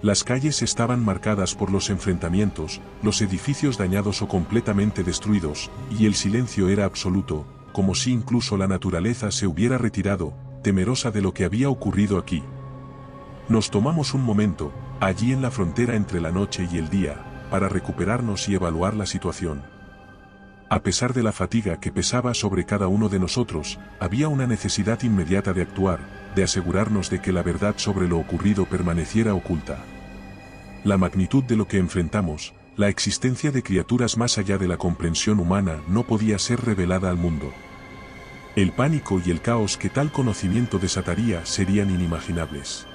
Las calles estaban marcadas por los enfrentamientos, los edificios dañados o completamente destruidos, y el silencio era absoluto, como si incluso la naturaleza se hubiera retirado, temerosa de lo que había ocurrido aquí. Nos tomamos un momento, allí en la frontera entre la noche y el día, para recuperarnos y evaluar la situación. A pesar de la fatiga que pesaba sobre cada uno de nosotros, había una necesidad inmediata de actuar, de asegurarnos de que la verdad sobre lo ocurrido permaneciera oculta. La magnitud de lo que enfrentamos, la existencia de criaturas más allá de la comprensión humana no podía ser revelada al mundo. El pánico y el caos que tal conocimiento desataría serían inimaginables.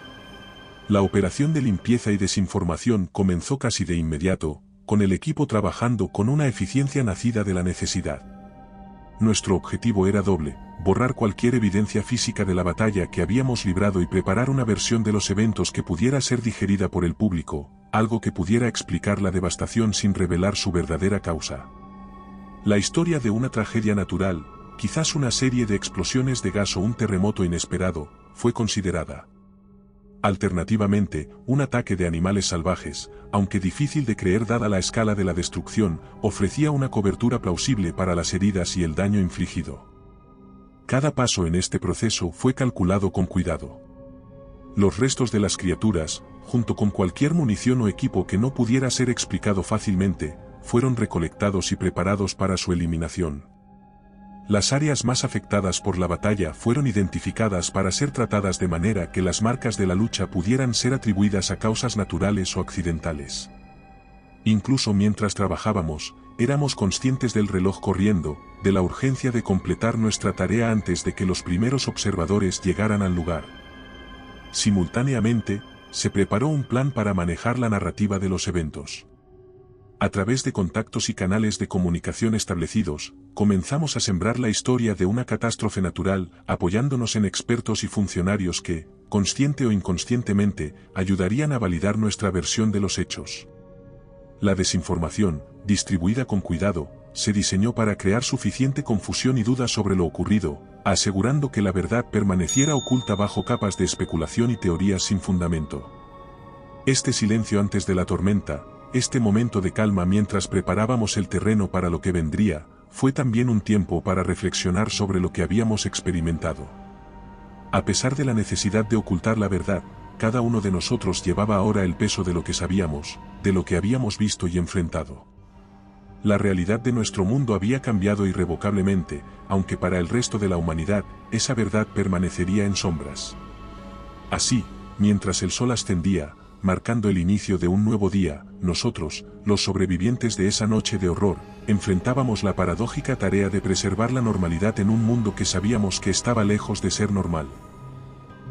La operación de limpieza y desinformación comenzó casi de inmediato, con el equipo trabajando con una eficiencia nacida de la necesidad. Nuestro objetivo era doble: borrar cualquier evidencia física de la batalla que habíamos librado y preparar una versión de los eventos que pudiera ser digerida por el público, algo que pudiera explicar la devastación sin revelar su verdadera causa. La historia de una tragedia natural, quizás una serie de explosiones de gas o un terremoto inesperado, fue considerada. Alternativamente, un ataque de animales salvajes, aunque difícil de creer dada la escala de la destrucción, ofrecía una cobertura plausible para las heridas y el daño infligido. Cada paso en este proceso fue calculado con cuidado. Los restos de las criaturas, junto con cualquier munición o equipo que no pudiera ser explicado fácilmente, fueron recolectados y preparados para su eliminación. Las áreas más afectadas por la batalla fueron identificadas para ser tratadas de manera que las marcas de la lucha pudieran ser atribuidas a causas naturales o accidentales. Incluso mientras trabajábamos, éramos conscientes del reloj corriendo, de la urgencia de completar nuestra tarea antes de que los primeros observadores llegaran al lugar. Simultáneamente, se preparó un plan para manejar la narrativa de los eventos. A través de contactos y canales de comunicación establecidos, comenzamos a sembrar la historia de una catástrofe natural, apoyándonos en expertos y funcionarios que, consciente o inconscientemente, ayudarían a validar nuestra versión de los hechos. La desinformación, distribuida con cuidado, se diseñó para crear suficiente confusión y duda sobre lo ocurrido, asegurando que la verdad permaneciera oculta bajo capas de especulación y teorías sin fundamento. Este silencio antes de la tormenta, este momento de calma mientras preparábamos el terreno para lo que vendría, fue también un tiempo para reflexionar sobre lo que habíamos experimentado. A pesar de la necesidad de ocultar la verdad, cada uno de nosotros llevaba ahora el peso de lo que sabíamos, de lo que habíamos visto y enfrentado. La realidad de nuestro mundo había cambiado irrevocablemente, aunque para el resto de la humanidad, esa verdad permanecería en sombras. Así, mientras el sol ascendía, marcando el inicio de un nuevo día, nosotros, los sobrevivientes de esa noche de horror, enfrentábamos la paradójica tarea de preservar la normalidad en un mundo que sabíamos que estaba lejos de ser normal.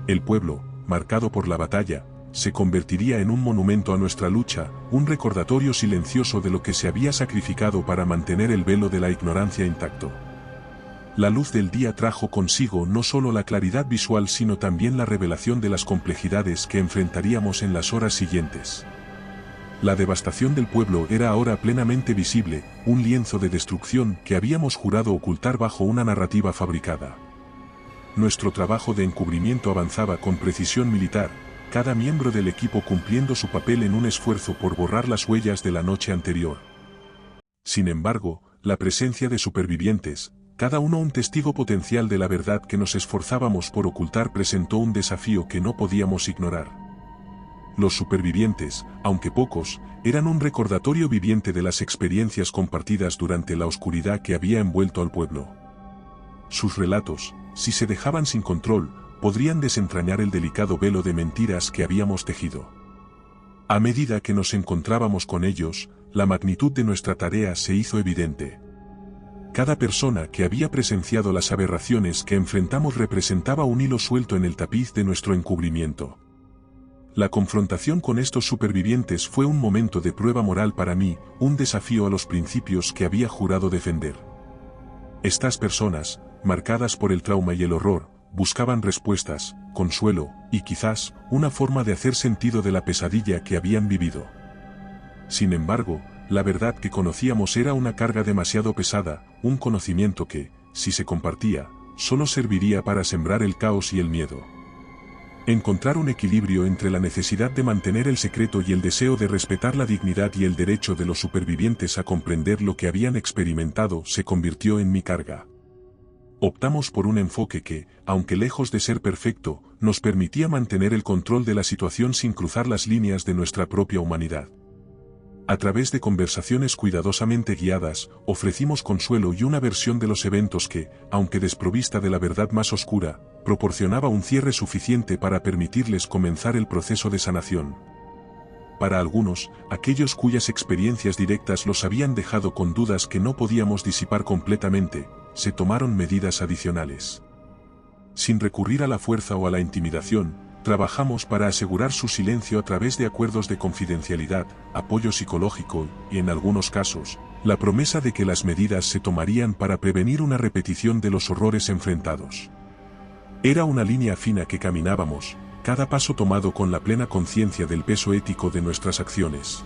El pueblo, marcado por la batalla, se convertiría en un monumento a nuestra lucha, un recordatorio silencioso de lo que se había sacrificado para mantener el velo de la ignorancia intacto. La luz del día trajo consigo no solo la claridad visual sino también la revelación de las complejidades que enfrentaríamos en las horas siguientes. La devastación del pueblo era ahora plenamente visible, un lienzo de destrucción que habíamos jurado ocultar bajo una narrativa fabricada. Nuestro trabajo de encubrimiento avanzaba con precisión militar, cada miembro del equipo cumpliendo su papel en un esfuerzo por borrar las huellas de la noche anterior. Sin embargo, la presencia de supervivientes, cada uno un testigo potencial de la verdad que nos esforzábamos por ocultar, presentó un desafío que no podíamos ignorar. Los supervivientes, aunque pocos, eran un recordatorio viviente de las experiencias compartidas durante la oscuridad que había envuelto al pueblo. Sus relatos, si se dejaban sin control, podrían desentrañar el delicado velo de mentiras que habíamos tejido. A medida que nos encontrábamos con ellos, la magnitud de nuestra tarea se hizo evidente. Cada persona que había presenciado las aberraciones que enfrentamos representaba un hilo suelto en el tapiz de nuestro encubrimiento. La confrontación con estos supervivientes fue un momento de prueba moral para mí, un desafío a los principios que había jurado defender. Estas personas, marcadas por el trauma y el horror, buscaban respuestas, consuelo, y quizás, una forma de hacer sentido de la pesadilla que habían vivido. Sin embargo, la verdad que conocíamos era una carga demasiado pesada, un conocimiento que, si se compartía, solo serviría para sembrar el caos y el miedo. Encontrar un equilibrio entre la necesidad de mantener el secreto y el deseo de respetar la dignidad y el derecho de los supervivientes a comprender lo que habían experimentado se convirtió en mi carga. Optamos por un enfoque que, aunque lejos de ser perfecto, nos permitía mantener el control de la situación sin cruzar las líneas de nuestra propia humanidad. A través de conversaciones cuidadosamente guiadas, ofrecimos consuelo y una versión de los eventos que, aunque desprovista de la verdad más oscura, proporcionaba un cierre suficiente para permitirles comenzar el proceso de sanación. Para algunos, aquellos cuyas experiencias directas los habían dejado con dudas que no podíamos disipar completamente, se tomaron medidas adicionales. Sin recurrir a la fuerza o a la intimidación, trabajamos para asegurar su silencio a través de acuerdos de confidencialidad, apoyo psicológico y, en algunos casos, la promesa de que las medidas se tomarían para prevenir una repetición de los horrores enfrentados. Era una línea fina que caminábamos, cada paso tomado con la plena conciencia del peso ético de nuestras acciones.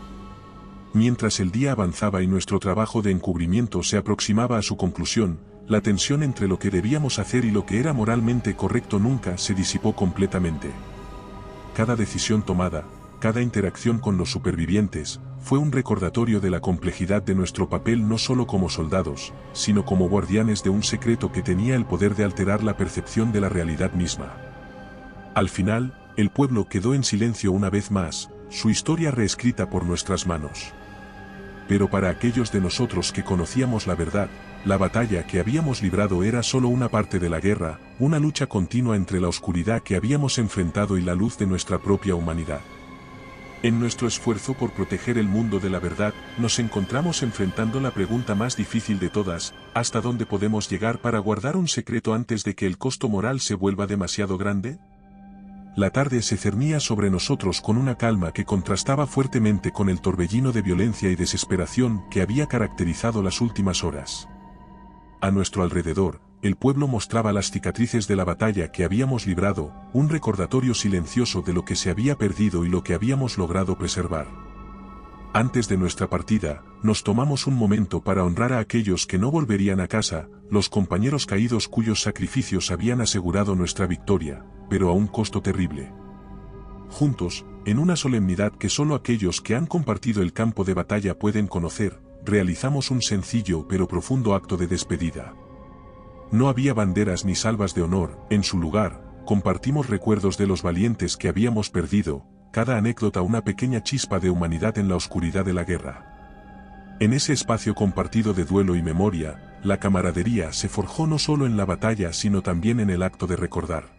Mientras el día avanzaba y nuestro trabajo de encubrimiento se aproximaba a su conclusión, la tensión entre lo que debíamos hacer y lo que era moralmente correcto nunca se disipó completamente. Cada decisión tomada, cada interacción con los supervivientes, fue un recordatorio de la complejidad de nuestro papel no solo como soldados, sino como guardianes de un secreto que tenía el poder de alterar la percepción de la realidad misma. Al final, el pueblo quedó en silencio una vez más, su historia reescrita por nuestras manos. Pero para aquellos de nosotros que conocíamos la verdad, la batalla que habíamos librado era solo una parte de la guerra, una lucha continua entre la oscuridad que habíamos enfrentado y la luz de nuestra propia humanidad. En nuestro esfuerzo por proteger el mundo de la verdad, nos encontramos enfrentando la pregunta más difícil de todas: ¿hasta dónde podemos llegar para guardar un secreto antes de que el costo moral se vuelva demasiado grande? La tarde se cernía sobre nosotros con una calma que contrastaba fuertemente con el torbellino de violencia y desesperación que había caracterizado las últimas horas. A nuestro alrededor, el pueblo mostraba las cicatrices de la batalla que habíamos librado, un recordatorio silencioso de lo que se había perdido y lo que habíamos logrado preservar. Antes de nuestra partida, nos tomamos un momento para honrar a aquellos que no volverían a casa, los compañeros caídos cuyos sacrificios habían asegurado nuestra victoria, pero a un costo terrible. Juntos, en una solemnidad que solo aquellos que han compartido el campo de batalla pueden conocer, realizamos un sencillo pero profundo acto de despedida. No había banderas ni salvas de honor, en su lugar, compartimos recuerdos de los valientes que habíamos perdido, cada anécdota una pequeña chispa de humanidad en la oscuridad de la guerra. En ese espacio compartido de duelo y memoria, la camaradería se forjó no solo en la batalla sino también en el acto de recordar.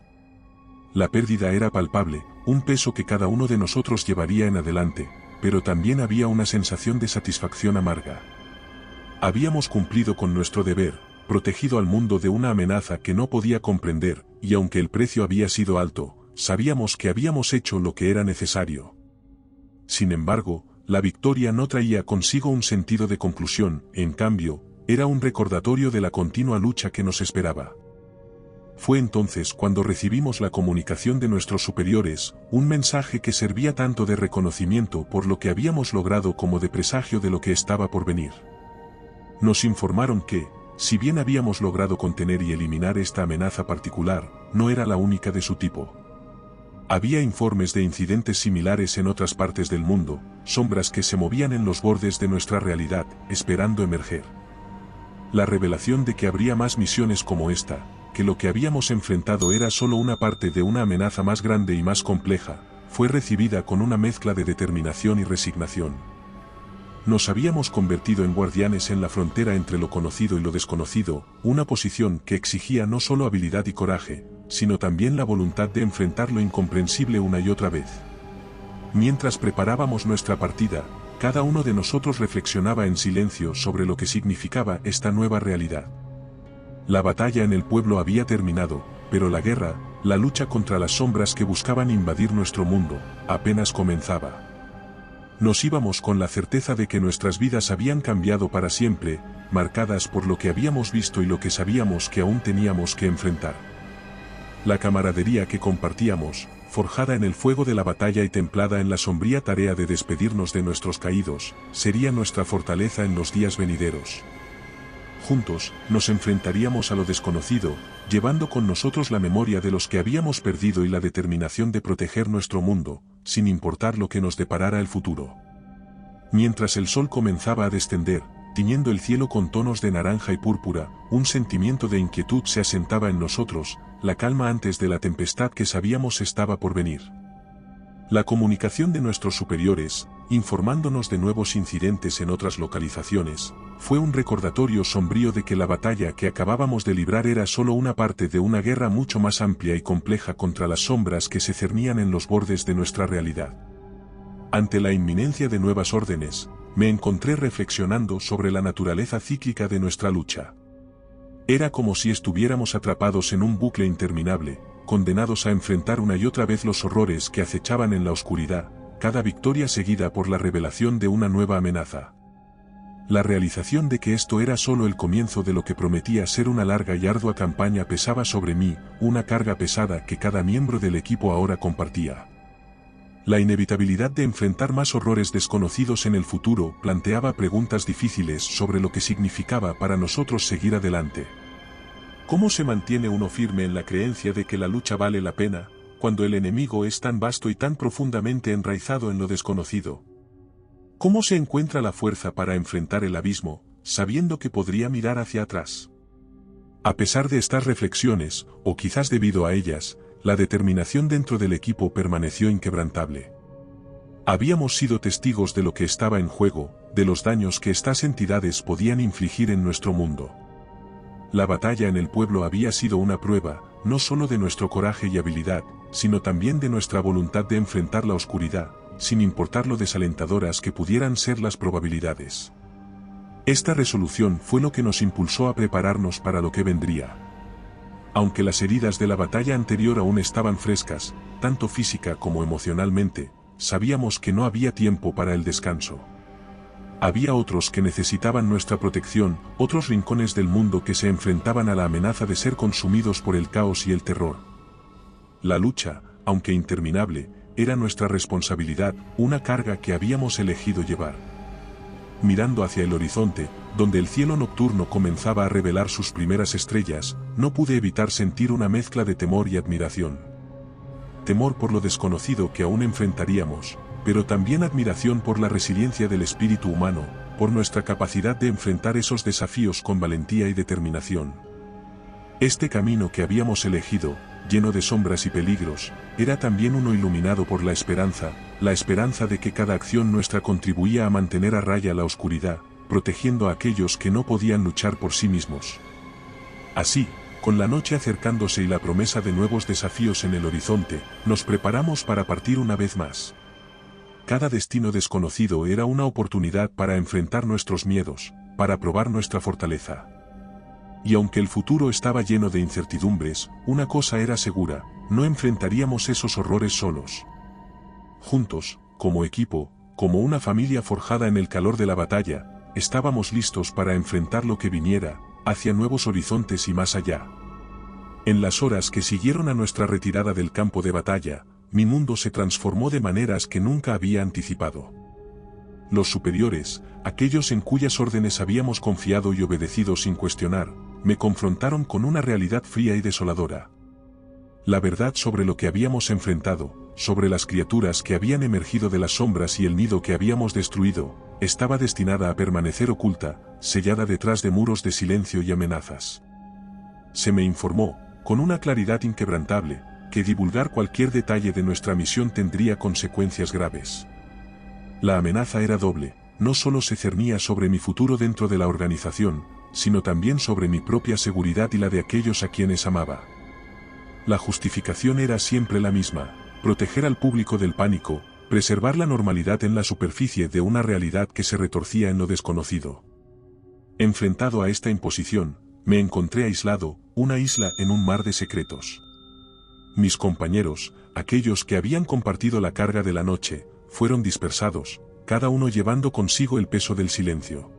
La pérdida era palpable, un peso que cada uno de nosotros llevaría en adelante, pero también había una sensación de satisfacción amarga. Habíamos cumplido con nuestro deber, protegido al mundo de una amenaza que no podía comprender, y aunque el precio había sido alto, sabíamos que habíamos hecho lo que era necesario. Sin embargo, la victoria no traía consigo un sentido de conclusión, en cambio, era un recordatorio de la continua lucha que nos esperaba. Fue entonces cuando recibimos la comunicación de nuestros superiores, un mensaje que servía tanto de reconocimiento por lo que habíamos logrado como de presagio de lo que estaba por venir. Nos informaron que, si bien habíamos logrado contener y eliminar esta amenaza particular, no era la única de su tipo. Había informes de incidentes similares en otras partes del mundo, sombras que se movían en los bordes de nuestra realidad, esperando emerger. La revelación de que habría más misiones como esta, que lo que habíamos enfrentado era solo una parte de una amenaza más grande y más compleja, fue recibida con una mezcla de determinación y resignación. Nos habíamos convertido en guardianes en la frontera entre lo conocido y lo desconocido, una posición que exigía no solo habilidad y coraje, sino también la voluntad de enfrentar lo incomprensible una y otra vez. Mientras preparábamos nuestra partida, cada uno de nosotros reflexionaba en silencio sobre lo que significaba esta nueva realidad. La batalla en el pueblo había terminado, pero la guerra, la lucha contra las sombras que buscaban invadir nuestro mundo, apenas comenzaba. Nos íbamos con la certeza de que nuestras vidas habían cambiado para siempre, marcadas por lo que habíamos visto y lo que sabíamos que aún teníamos que enfrentar. La camaradería que compartíamos, forjada en el fuego de la batalla y templada en la sombría tarea de despedirnos de nuestros caídos, sería nuestra fortaleza en los días venideros. Juntos, nos enfrentaríamos a lo desconocido, llevando con nosotros la memoria de los que habíamos perdido y la determinación de proteger nuestro mundo, sin importar lo que nos deparara el futuro. Mientras el sol comenzaba a descender, tiñendo el cielo con tonos de naranja y púrpura, un sentimiento de inquietud se asentaba en nosotros, la calma antes de la tempestad que sabíamos estaba por venir. La comunicación de nuestros superiores, informándonos de nuevos incidentes en otras localizaciones, fue un recordatorio sombrío de que la batalla que acabábamos de librar era solo una parte de una guerra mucho más amplia y compleja contra las sombras que se cernían en los bordes de nuestra realidad. Ante la inminencia de nuevas órdenes, me encontré reflexionando sobre la naturaleza cíclica de nuestra lucha. Era como si estuviéramos atrapados en un bucle interminable, condenados a enfrentar una y otra vez los horrores que acechaban en la oscuridad, cada victoria seguida por la revelación de una nueva amenaza. La realización de que esto era solo el comienzo de lo que prometía ser una larga y ardua campaña pesaba sobre mí, una carga pesada que cada miembro del equipo ahora compartía. La inevitabilidad de enfrentar más horrores desconocidos en el futuro planteaba preguntas difíciles sobre lo que significaba para nosotros seguir adelante. ¿Cómo se mantiene uno firme en la creencia de que la lucha vale la pena, cuando el enemigo es tan vasto y tan profundamente enraizado en lo desconocido? ¿Cómo se encuentra la fuerza para enfrentar el abismo, sabiendo que podría mirar hacia atrás? A pesar de estas reflexiones, o quizás debido a ellas, la determinación dentro del equipo permaneció inquebrantable. Habíamos sido testigos de lo que estaba en juego, de los daños que estas entidades podían infligir en nuestro mundo. La batalla en el pueblo había sido una prueba, no solo de nuestro coraje y habilidad, sino también de nuestra voluntad de enfrentar la oscuridad, sin importar lo desalentadoras que pudieran ser las probabilidades. Esta resolución fue lo que nos impulsó a prepararnos para lo que vendría. Aunque las heridas de la batalla anterior aún estaban frescas, tanto física como emocionalmente, sabíamos que no había tiempo para el descanso. Había otros que necesitaban nuestra protección, otros rincones del mundo que se enfrentaban a la amenaza de ser consumidos por el caos y el terror. La lucha, aunque interminable, era nuestra responsabilidad, una carga que habíamos elegido llevar. Mirando hacia el horizonte, donde el cielo nocturno comenzaba a revelar sus primeras estrellas, no pude evitar sentir una mezcla de temor y admiración. Temor por lo desconocido que aún enfrentaríamos, pero también admiración por la resiliencia del espíritu humano, por nuestra capacidad de enfrentar esos desafíos con valentía y determinación. Este camino que habíamos elegido, lleno de sombras y peligros, era también uno iluminado por la esperanza de que cada acción nuestra contribuía a mantener a raya la oscuridad, protegiendo a aquellos que no podían luchar por sí mismos. Así, con la noche acercándose y la promesa de nuevos desafíos en el horizonte, nos preparamos para partir una vez más. Cada destino desconocido era una oportunidad para enfrentar nuestros miedos, para probar nuestra fortaleza. Y aunque el futuro estaba lleno de incertidumbres, una cosa era segura, no enfrentaríamos esos horrores solos. Juntos, como equipo, como una familia forjada en el calor de la batalla, estábamos listos para enfrentar lo que viniera, hacia nuevos horizontes y más allá. En las horas que siguieron a nuestra retirada del campo de batalla, mi mundo se transformó de maneras que nunca había anticipado. Los superiores, aquellos en cuyas órdenes habíamos confiado y obedecido sin cuestionar, me confrontaron con una realidad fría y desoladora. La verdad sobre lo que habíamos enfrentado, sobre las criaturas que habían emergido de las sombras y el nido que habíamos destruido, estaba destinada a permanecer oculta, sellada detrás de muros de silencio y amenazas. Se me informó, con una claridad inquebrantable, que divulgar cualquier detalle de nuestra misión tendría consecuencias graves. La amenaza era doble, no solo se cernía sobre mi futuro dentro de la organización, sino también sobre mi propia seguridad y la de aquellos a quienes amaba. La justificación era siempre la misma: proteger al público del pánico, preservar la normalidad en la superficie de una realidad que se retorcía en lo desconocido. Enfrentado a esta imposición, me encontré aislado, una isla en un mar de secretos. Mis compañeros, aquellos que habían compartido la carga de la noche, fueron dispersados, cada uno llevando consigo el peso del silencio.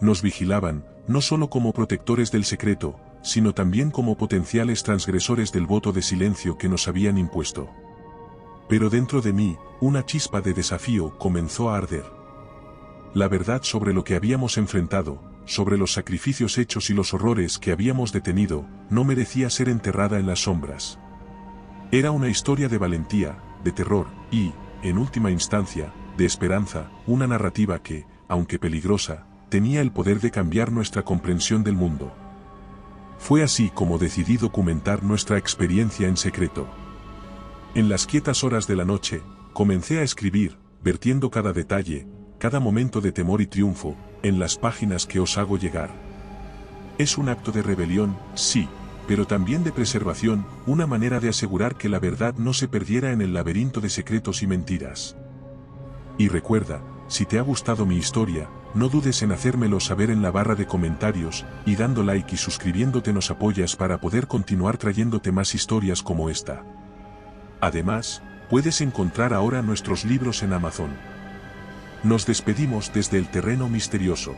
Nos vigilaban, no solo como protectores del secreto, sino también como potenciales transgresores del voto de silencio que nos habían impuesto. Pero dentro de mí, una chispa de desafío comenzó a arder. La verdad sobre lo que habíamos enfrentado, sobre los sacrificios hechos y los horrores que habíamos detenido, no merecía ser enterrada en las sombras. Era una historia de valentía, de terror, y, en última instancia, de esperanza, una narrativa que, aunque peligrosa, tenía el poder de cambiar nuestra comprensión del mundo. Fue así como decidí documentar nuestra experiencia en secreto. En las quietas horas de la noche, comencé a escribir, vertiendo cada detalle, cada momento de temor y triunfo, en las páginas que os hago llegar. Es un acto de rebelión, sí, pero también de preservación, una manera de asegurar que la verdad no se perdiera en el laberinto de secretos y mentiras. Y recuerda, si te ha gustado mi historia, no dudes en hacérmelo saber en la barra de comentarios, y dando like y suscribiéndote nos apoyas para poder continuar trayéndote más historias como esta. Además, puedes encontrar ahora nuestros libros en Amazon. Nos despedimos desde el terreno misterioso.